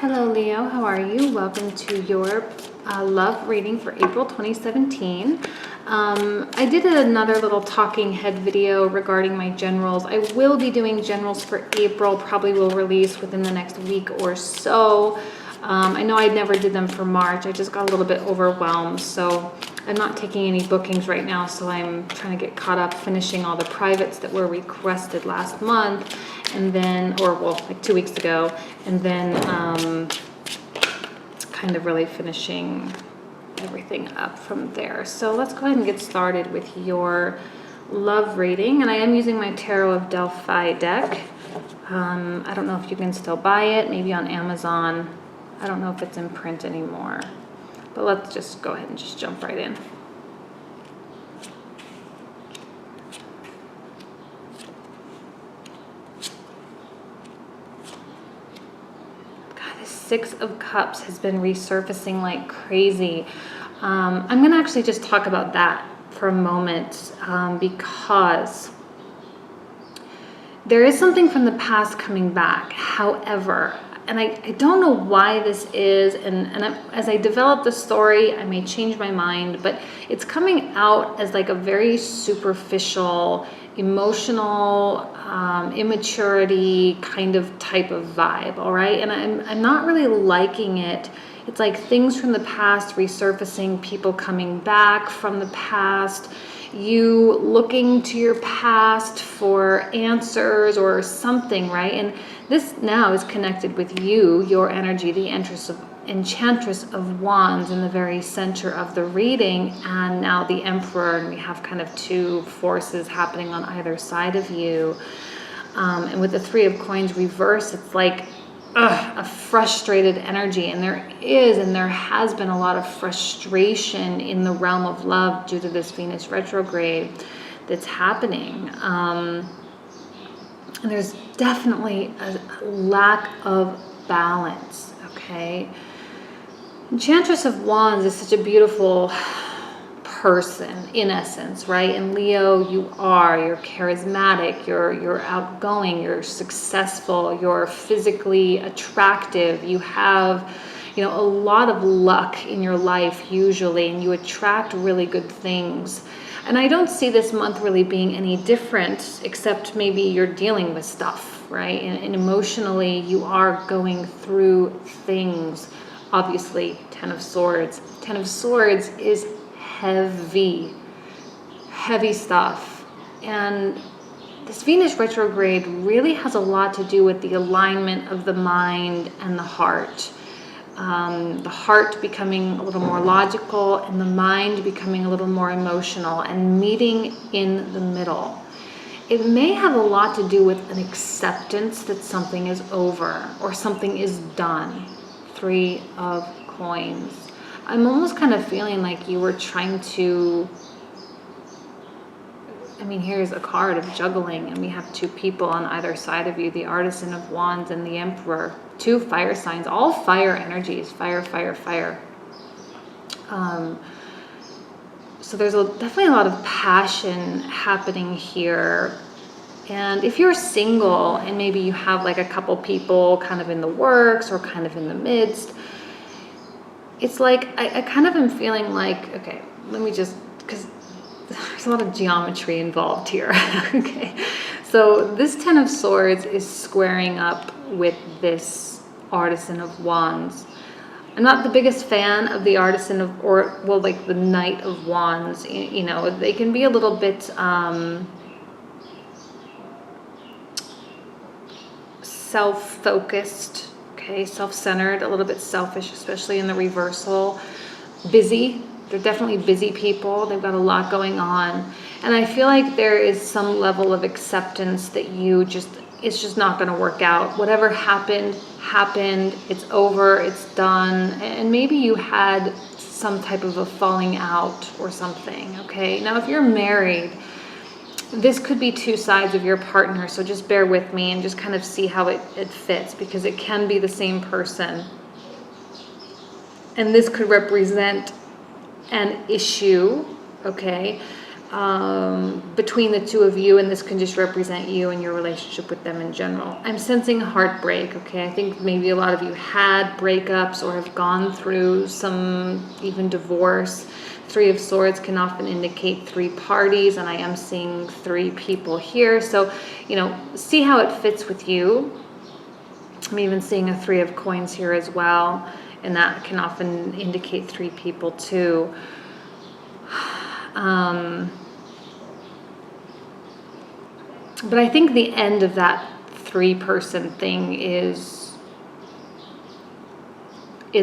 Hello Leo, how are you? Welcome to your love reading for April 2017. I did another little talking head video regarding my generals. I will be doing generals for April, probably will release within the next week or so. I know I never did them for March. I just got a little bit overwhelmed, so I'm not taking any bookings right now, so I'm trying to get caught up finishing all the privates that were requested last month, and then, or well, like 2 weeks ago, and then kind of really finishing everything up from there. So let's go ahead and get started with your love reading. And I am using my Tarot of Delphi deck. I don't know if you can still buy it, maybe on Amazon. I don't know if it's in print anymore, but let's just go ahead and just jump right in. God, this Six of Cups has been resurfacing like crazy. I'm gonna actually just talk about that for a moment because there is something from the past coming back. However, and I don't know why this is, and as I develop the story, I may change my mind, but it's coming out as like a very superficial, emotional, immaturity kind of type of vibe, all right? And I'm not really liking it. It's like things from the past resurfacing, people coming back from the past, you looking to your past for answers or something, right? And this now is connected with you, your energy, the Enchantress of Wands in the very center of the reading, and now the Emperor, and we have kind of two forces happening on either side of you. And with the Three of Coins reverse, it's like a frustrated energy, and there has been a lot of frustration in the realm of love due to this Venus retrograde that's happening. And there's definitely a lack of balance, okay? Enchantress of Wands is such a beautiful person in essence, right? And Leo, you're charismatic, you're outgoing, you're successful, you're physically attractive, you have, a lot of luck in your life usually, and you attract really good things. And I don't see this month really being any different, except maybe you're dealing with stuff, right? And emotionally, you are going through things. Obviously, Ten of Swords. Ten of Swords is heavy stuff. And this Venus retrograde really has a lot to do with the alignment of the mind and the heart. The heart becoming a little more logical and the mind becoming a little more emotional and meeting in the middle. It may have a lot to do with an acceptance that something is over or something is done. Three of Coins. I'm almost kind of feeling like you were trying to, here's a card of juggling, and we have two people on either side of you, the Artisan of Wands and the Emperor. Two fire signs, all fire energies, fire. So there's definitely a lot of passion happening here. And if you're single and maybe you have like a couple people kind of in the works or kind of in the midst, it's like I kind of am feeling like, okay, let me just, because there's a lot of geometry involved here. Okay, so this Ten of Swords is squaring up with this Artisan of Wands. I'm not the biggest fan of the Artisan of, like the Knight of Wands. They can be a little bit self-focused, okay, self-centered, a little bit selfish, especially in the reversal. Busy. They're definitely busy people. They've got a lot going on. And I feel like there is some level of acceptance that it's just not going to work out. Whatever happened. It's over. It's done. And maybe you had some type of a falling out or something, okay? Now, if you're married, this could be two sides of your partner. So just bear with me and just kind of see how it fits, because it can be the same person. And this could represent an issue, okay? between the two of you, and this can just represent you and your relationship with them in general. I'm sensing heartbreak, okay? I think maybe a lot of you had breakups or have gone through some even divorce. Three of Swords can often indicate three parties, and I am seeing three people here. So, see how it fits with you. I'm even seeing a Three of Coins here as well, and that can often indicate three people too. But I think the end of that three-person thing is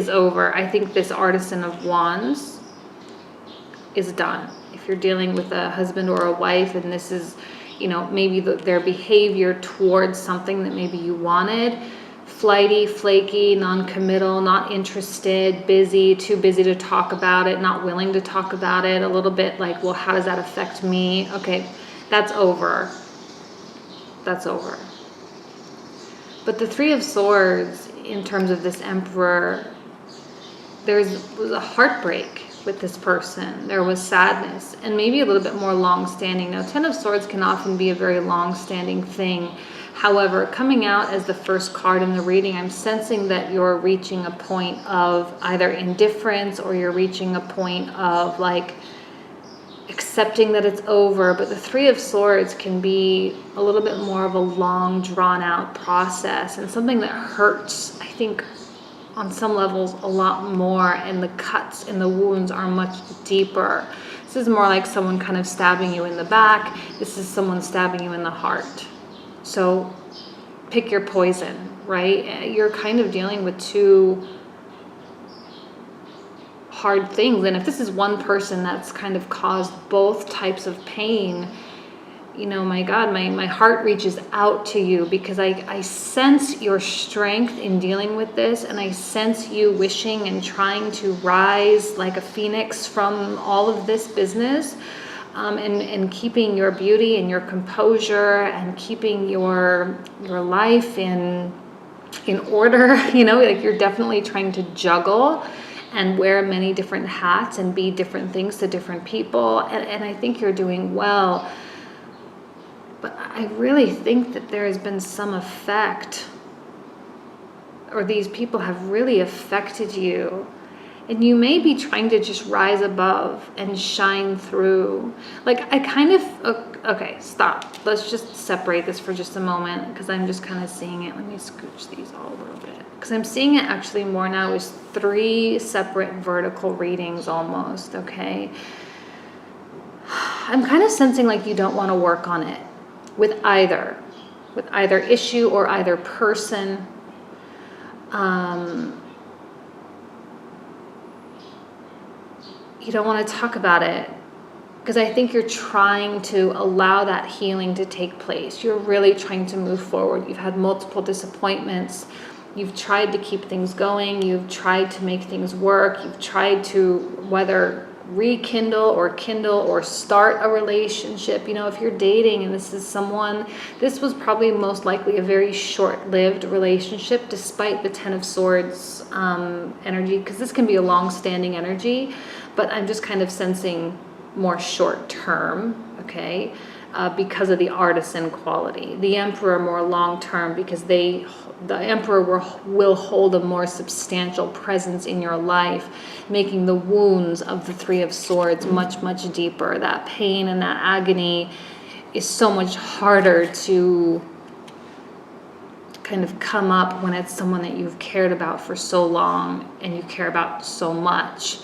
over. I think this Artisan of Wands is done. If you're dealing with a husband or a wife, and this is, maybe their behavior towards something that maybe you wanted, flighty, flaky, non-committal, not interested, busy, too busy to talk about it, not willing to talk about it, a little bit like, well, how does that affect me? Okay, that's over. That's over. But the Three of Swords, in terms of this Emperor, was a heartbreak with this person. There was sadness, and maybe a little bit more long-standing. Now, Ten of Swords can often be a very long-standing thing. However, coming out as the first card in the reading, I'm sensing that you're reaching a point of either indifference, or you're reaching a point of like accepting that it's over. But the Three of Swords can be a little bit more of a long, drawn-out process, and something that hurts, I think, on some levels a lot more, and the cuts and the wounds are much deeper. This is more like someone kind of stabbing you in the back. This is someone stabbing you in the heart. So pick your poison, right? You're kind of dealing with two hard things. And if this is one person that's kind of caused both types of pain, my God, my heart reaches out to you, because I sense your strength in dealing with this, and I sense you wishing and trying to rise like a phoenix from all of this business, and keeping your beauty and your composure and keeping your life in order. Like you're definitely trying to juggle and wear many different hats and be different things to different people, and I think you're doing well. But I really think that there has been some effect, or these people have really affected you, and you may be trying to just rise above and shine through. Like I kind of, okay, stop. Let's just separate this for just a moment, because I'm just kind of seeing it. Let me scooch these all a little bit, because I'm seeing it actually more now as three separate vertical readings almost, okay? I'm kind of sensing like you don't want to work on it with either issue or either person. You don't want to talk about it, because I think you're trying to allow that healing to take place. You're really trying to move forward. You've had multiple disappointments. You've tried to keep things going. You've tried to make things work. You've tried to whether rekindle or kindle or start a relationship. If you're dating and this is someone, this was probably most likely a very short-lived relationship, despite the Ten of Swords energy, because this can be a long-standing energy, but I'm just kind of sensing more short-term, okay, because of the Artisan quality. The Emperor more long-term, because the Emperor will hold a more substantial presence in your life, making the wounds of the Three of Swords much, much deeper. That pain and that agony is so much harder to kind of come up when it's someone that you've cared about for so long and you care about so much.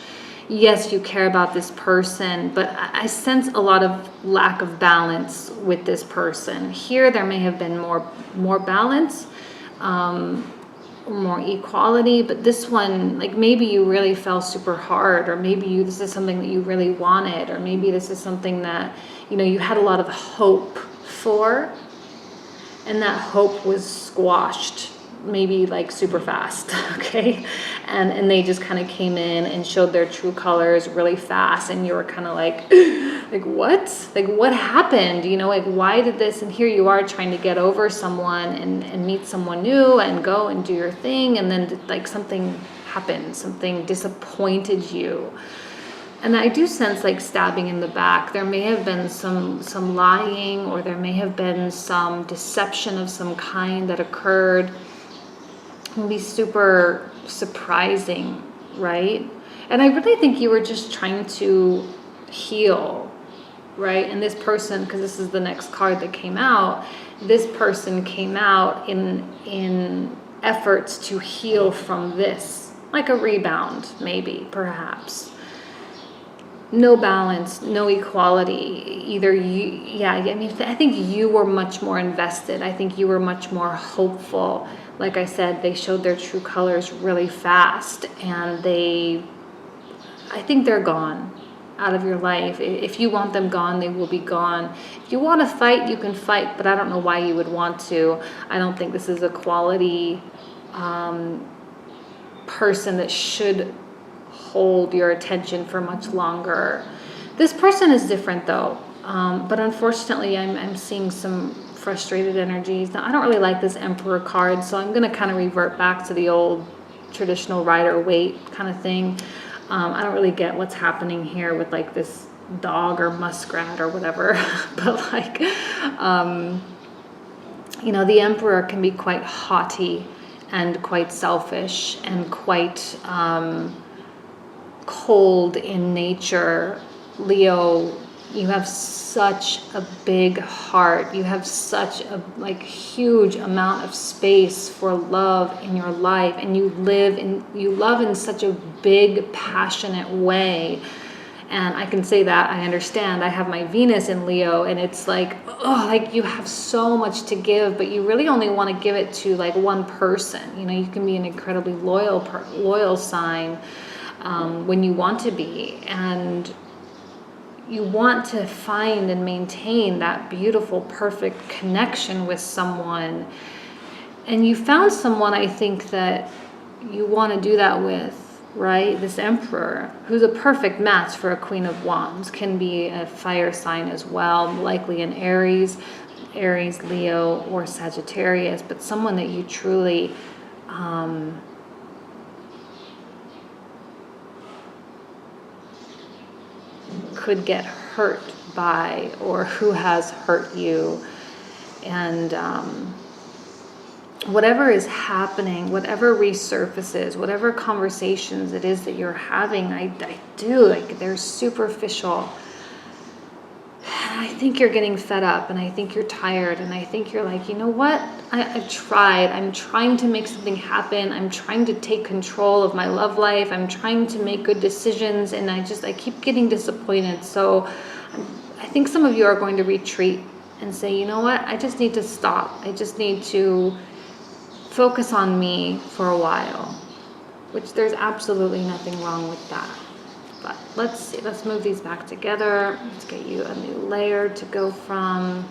Yes, you care about this person, but I sense a lot of lack of balance with this person. Here, there may have been more balance, more equality, but this one, like maybe you really fell super hard, or maybe this is something that you really wanted, or maybe this is something that, you had a lot of hope for, and that hope was squashed maybe like super fast, okay? And they just kind of came in and showed their true colors really fast, and you were kind of like what? Like what happened? Like why did this? And here you are trying to get over someone and meet someone new and go and do your thing, and then like something happened, something disappointed you. And I do sense like stabbing in the back. There may have been some lying, or there may have been some deception of some kind that occurred. It can be super surprising, right? And I really think you were just trying to heal, right? And this person, because this is the next card that came out, this person came out in efforts to heal from this, like a rebound, maybe, perhaps. No balance, no equality. Either you, yeah, I mean, I think you were much more invested. I think you were much more hopeful. Like I said, they showed their true colors really fast, and I think they're gone out of your life. If you want them gone, they will be gone. If you want to fight, you can fight, but I don't know why you would want to. I don't think this is a quality person that should hold your attention for much longer. This person is different though, but unfortunately I'm seeing some frustrated energies. Now I don't really like this Emperor card, so I'm going to kind of revert back to the old traditional Rider-Waite kind of thing. I don't really get what's happening here with like this dog or muskrat or whatever, but like, you know, the Emperor can be quite haughty and quite selfish and quite cold in nature. Leo, you have such a big heart. You have such a like huge amount of space for love in your life, and you love in such a big, passionate way. And I can say that I understand. I have my Venus in Leo, and it's like, oh, like you have so much to give, but you really only want to give it to like one person. You know, you can be an incredibly loyal sign when you want to be, and you want to find and maintain that beautiful, perfect connection with someone. And you found someone, I think, that you want to do that with, right? This Emperor, who's a perfect match for a Queen of Wands, can be a fire sign as well, likely an Aries, Leo, or Sagittarius, but someone that you truly could get hurt by, or who has hurt you. And whatever is happening, whatever resurfaces, whatever conversations it is that you're having, I do, like, they're superficial. I think you're getting fed up, and I think you're tired, and I think you're like, you know what? I've tried. I'm trying to make something happen. I'm trying to take control of my love life. I'm trying to make good decisions, and I keep getting disappointed. So I think some of you are going to retreat and say, you know what? I just need to stop. I just need to focus on me for a while, which there's absolutely nothing wrong with that. But let's see, let's move these back together. Let's get you a new layer to go from.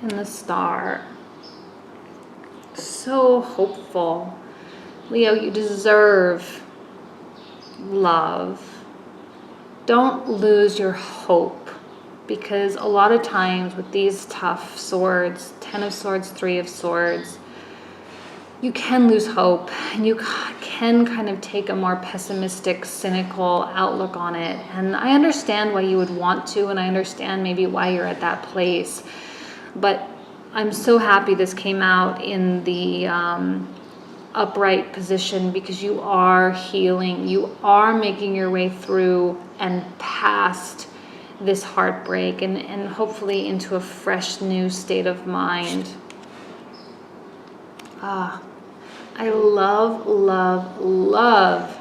And the Star. So hopeful. Leo, you deserve love. Don't lose your hope, because a lot of times with these tough swords, 10 of Swords, 3 of Swords, you can lose hope, and you can kind of take a more pessimistic, cynical outlook on it. And I understand why you would want to, and I understand maybe why you're at that place. But I'm so happy this came out in the upright position, because you are healing. You are making your way through and past this heartbreak, and hopefully into a fresh new state of mind. I love, love, love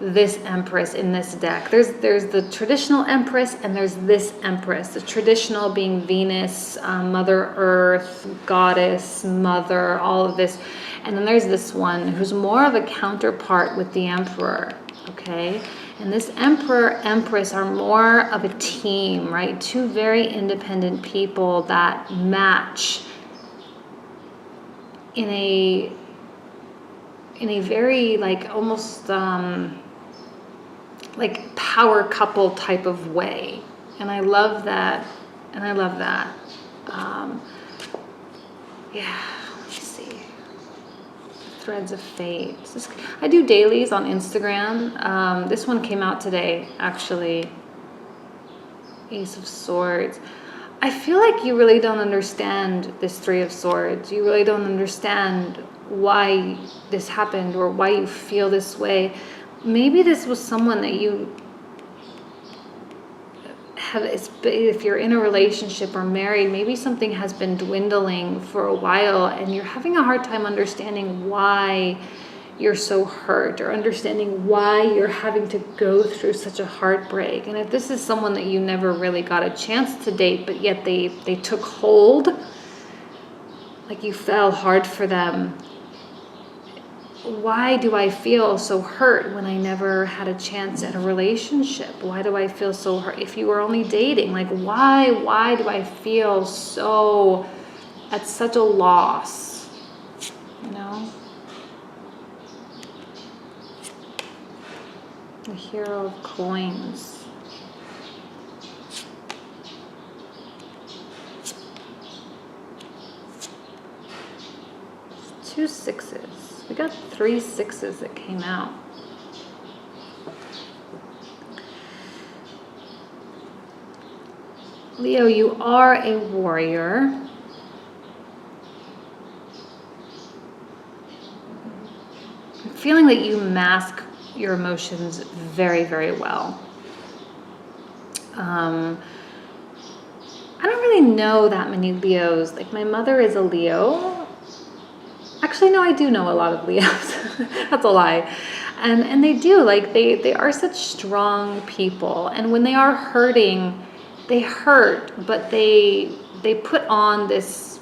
this Empress in this deck. There's the traditional Empress, and there's this Empress. The traditional being Venus, Mother Earth, Goddess, Mother, all of this. And then there's this one who's more of a counterpart with the Emperor. okay? And this Emperor, Empress are more of a team, right? Two very independent people that match in a very like almost like power couple type of way. And I love that. And I love that. Yeah, let's see. Threads of Fate. I do dailies on Instagram. This one came out today, actually. Ace of Swords. I feel like you really don't understand this Three of Swords. You really don't understand why this happened or why you feel this way. Maybe this was someone that you have, if you're in a relationship or married, maybe something has been dwindling for a while and you're having a hard time understanding why you're so hurt or understanding why you're having to go through such a heartbreak. And if this is someone that you never really got a chance to date, but yet they took hold, like you fell hard for them, why do I feel so hurt when I never had a chance at a relationship? Why do I feel so hurt? If you were only dating, like why do I feel so at such a loss? You know? The Hero of Coins. Two sixes. We got 3 6s that came out. Leo, you are a warrior. I'm feeling that you mask your emotions very, very well. I don't really know that many Leos. Like my mother is a Leo. Actually, no, I do know a lot of Leos. That's a lie. And they do, like they are such strong people. And when they are hurting, they hurt, but they put on this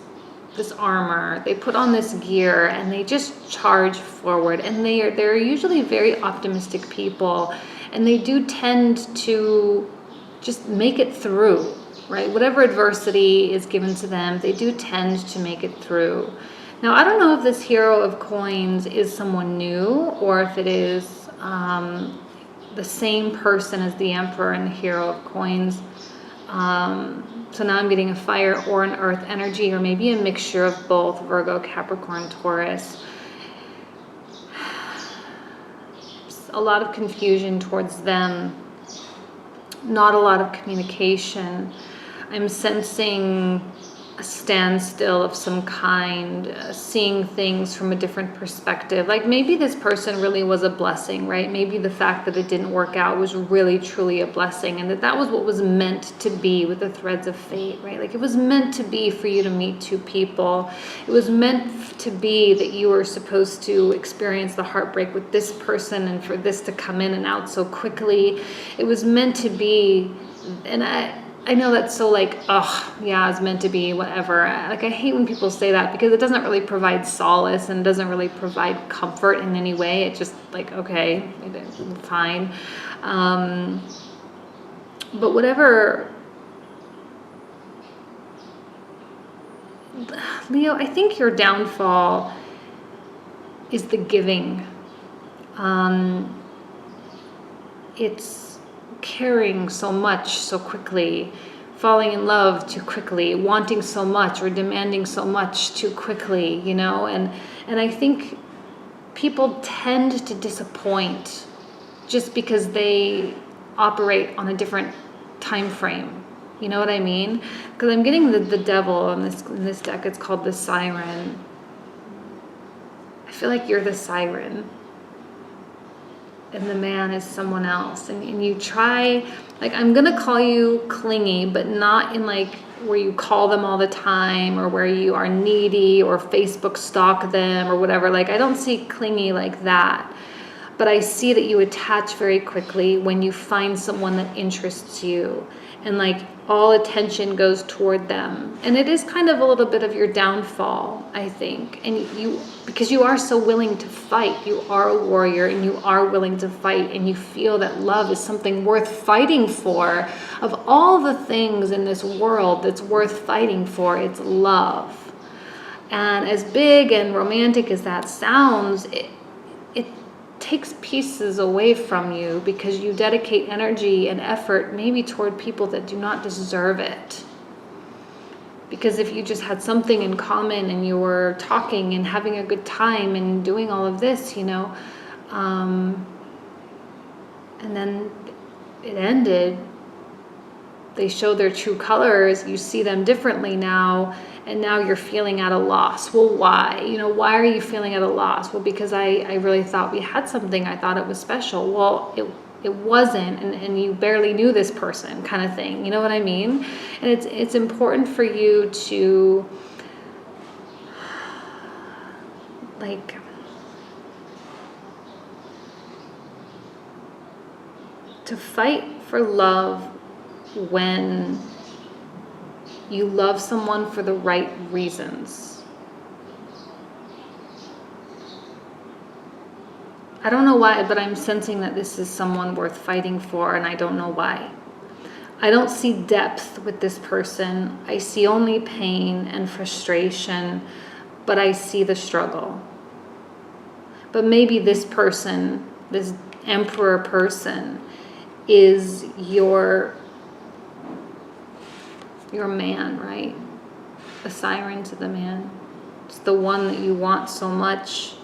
armor, they put on this gear, and they just charge forward. And they're usually very optimistic people, and they do tend to just make it through, right? Whatever adversity is given to them, they do tend to make it through. Now, I don't know if this Hero of Coins is someone new or if it is the same person as the Emperor and the Hero of Coins. So now I'm getting a fire or an earth energy, or maybe a mixture of both, Virgo, Capricorn, Taurus. A lot of confusion towards them. Not a lot of communication. I'm sensing a standstill of some kind, seeing things from a different perspective. Like maybe this person really was a blessing, right? Maybe the fact that it didn't work out was really truly a blessing, and that was what was meant to be with the Threads of Fate, right? Like it was meant to be for you to meet two people. It was meant to be that you were supposed to experience the heartbreak with this person and for this to come in and out so quickly. It was meant to be, and I know that's so like, oh, yeah, it's meant to be, whatever. Like, I hate when people say that because it doesn't really provide solace and doesn't really provide comfort in any way. It's just like, okay, fine. But whatever, Leo, I think your downfall is the giving. It's caring so much so quickly, falling in love too quickly, wanting so much or demanding so much too quickly, you know, and I think people tend to disappoint just because they operate on a different time frame. You know what I mean? Because I'm getting the devil in this deck. It's called the Siren. I feel like you're the siren and the man is someone else, and you try, like, I'm gonna call you clingy, but not in like where you call them all the time or where you are needy or Facebook stalk them or whatever. Like, I don't see clingy like that, but I see that you attach very quickly when you find someone that interests you. and like all attention goes toward them. And it is kind of a little bit of your downfall, I think. And because you are so willing to fight, you are a warrior and you are willing to fight, and you feel that love is something worth fighting for. Of all the things in this world that's worth fighting for, it's love. And as big and romantic as that sounds, it takes pieces away from you, because you dedicate energy and effort maybe toward people that do not deserve it. Because if you just had something in common and you were talking and having a good time and doing all of this, and then it ended, they show their true colors, you see them differently now, and now you're feeling at a loss. Well, why? Why are you feeling at a loss? Well, because I really thought we had something. I thought it was special. Well, it wasn't, and you barely knew this person, kind of thing. You know what I mean? And it's important for you to to fight for love when you love someone for the right reasons. I don't know why, but I'm sensing that this is someone worth fighting for, and I don't know why. I don't see depth with this person. I see only pain and frustration, but I see the struggle. But maybe this person, this emperor person, is your man, right? A siren to the man. It's the one that you want so much.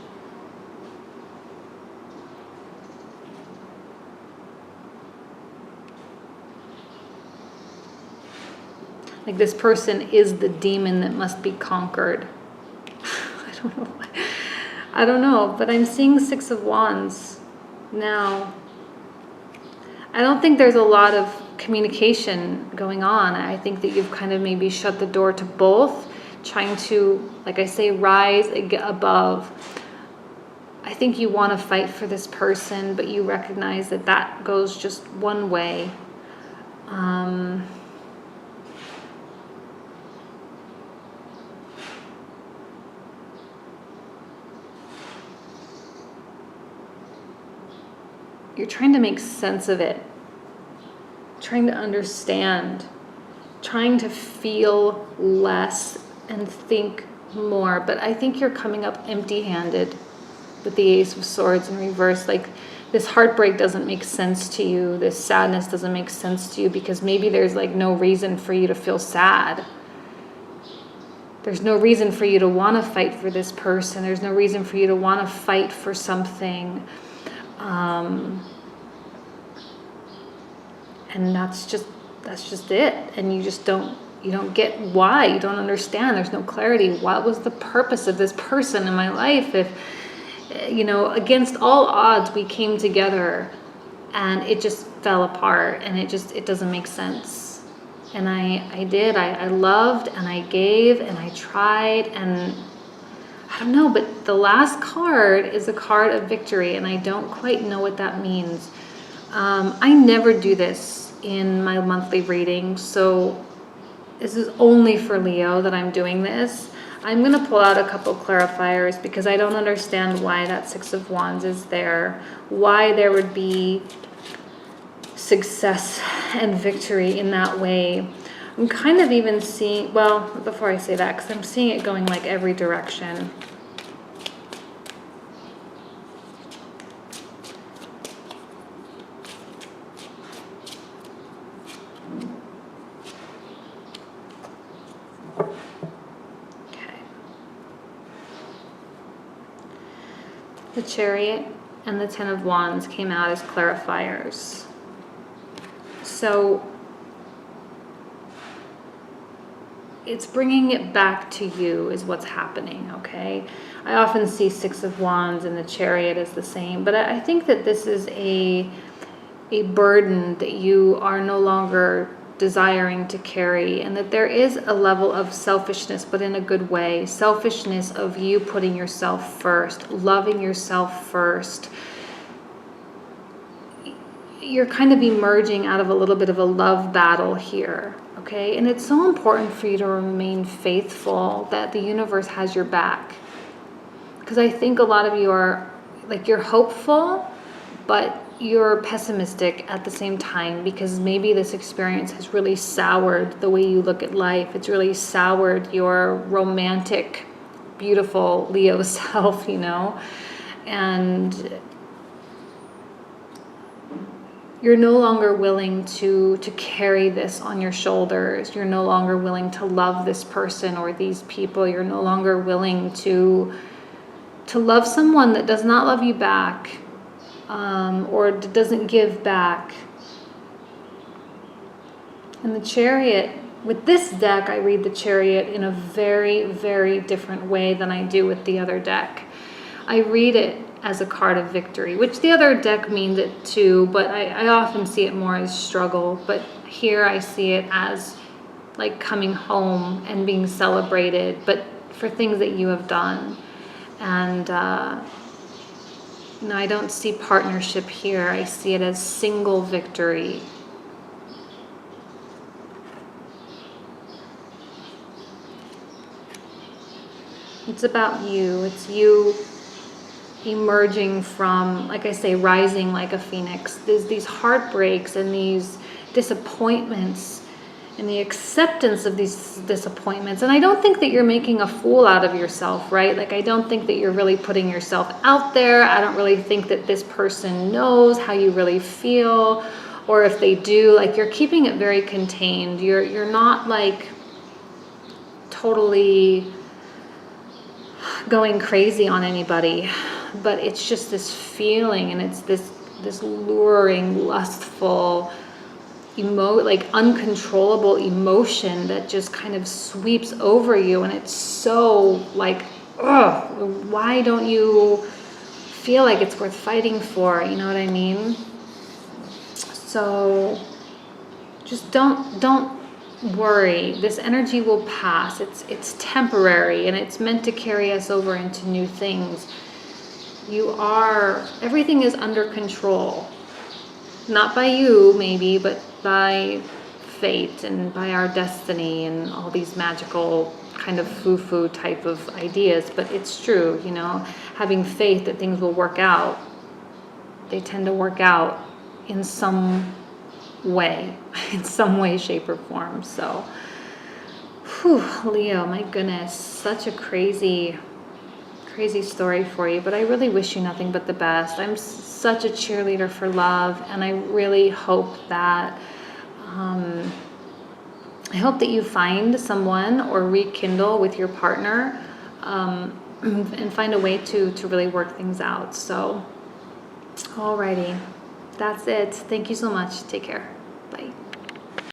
Like this person is the demon that must be conquered. I don't know why. I don't know, but I'm seeing Six of Wands now. I don't think there's a lot of communication going on. I think that you've kind of maybe shut the door to both, trying to, like I say, rise above. I think you want to fight for this person, but you recognize that that goes just one way. You're trying to make sense of it, trying to understand, trying to feel less and think more. But I think you're coming up empty-handed with the Ace of Swords in reverse. Like this heartbreak doesn't make sense to you. This sadness doesn't make sense to you, because maybe there's like no reason for you to feel sad. There's no reason for you to want to fight for this person. There's no reason for you to want to fight for something. And that's just it. And you don't get why. You don't understand. There's no clarity. What was the purpose of this person in my life? If, against all odds, we came together and it just fell apart, and it doesn't make sense. And I loved and I gave and I tried, and I don't know, but the last card is a card of victory, and I don't quite know what that means. I never do this in my monthly reading, so this is only for Leo that I'm doing this. I'm going to pull out a couple clarifiers, because I don't understand why that Six of Wands is there, why there would be success and victory in that way. I'm kind of even seeing, well, before I say that, because I'm seeing it going like every direction. Okay. The Chariot and the Ten of Wands came out as clarifiers. So it's bringing it back to you is what's happening, okay? I often see Six of Wands and the Chariot as the same, but I think that this is a burden that you are no longer desiring to carry, and that there is a level of selfishness, but in a good way. Selfishness of you putting yourself first, loving yourself first. you're kind of emerging out of a little bit of a love battle here, okay? And it's so important for you to remain faithful, that the universe has your back. Because I think a lot of you are, like, you're hopeful, but you're pessimistic at the same time, because maybe this experience has really soured the way you look at life. It's really soured your romantic, beautiful Leo self, you know? And you're no longer willing to carry this on your shoulders. You're no longer willing to love this person or these people. You're no longer willing to love someone that does not love you back, or doesn't give back. And the Chariot, with this deck, I read the Chariot in a very, very different way than I do with the other deck. I read it as a card of victory, which the other deck means it too, but I often see it more as struggle. But here I see it as like coming home and being celebrated, but for things that you have done. And no, I don't see partnership here. I see it as single victory. It's about you. It's you emerging from, like I say, rising like a phoenix. There's these heartbreaks and these disappointments and the acceptance of these disappointments. And I don't think that you're making a fool out of yourself, right? Like, I don't think that you're really putting yourself out there. I don't really think that this person knows how you really feel, or if they do, like, you're keeping it very contained. You're not like totally going crazy on anybody, but it's just this feeling, and it's this luring, lustful, like uncontrollable emotion that just kind of sweeps over you. And it's so like, ugh, why don't you feel like it's worth fighting for? You know what I mean? So just don't worry. This energy will pass. It's temporary, and it's meant to carry us over into new things. Everything is under control. Not by you, maybe, but by fate and by our destiny and all these magical kind of foo-foo type of ideas. But it's true, you know, having faith that things will work out. They tend to work out in some way, shape, or form. So, whew, Leo, my goodness, such a crazy story for you, but I really wish you nothing but the best. I'm such a cheerleader for love, and I really hope that you find someone or rekindle with your partner, and find a way to really work things out. So, alrighty, that's it. Thank you so much. Take care.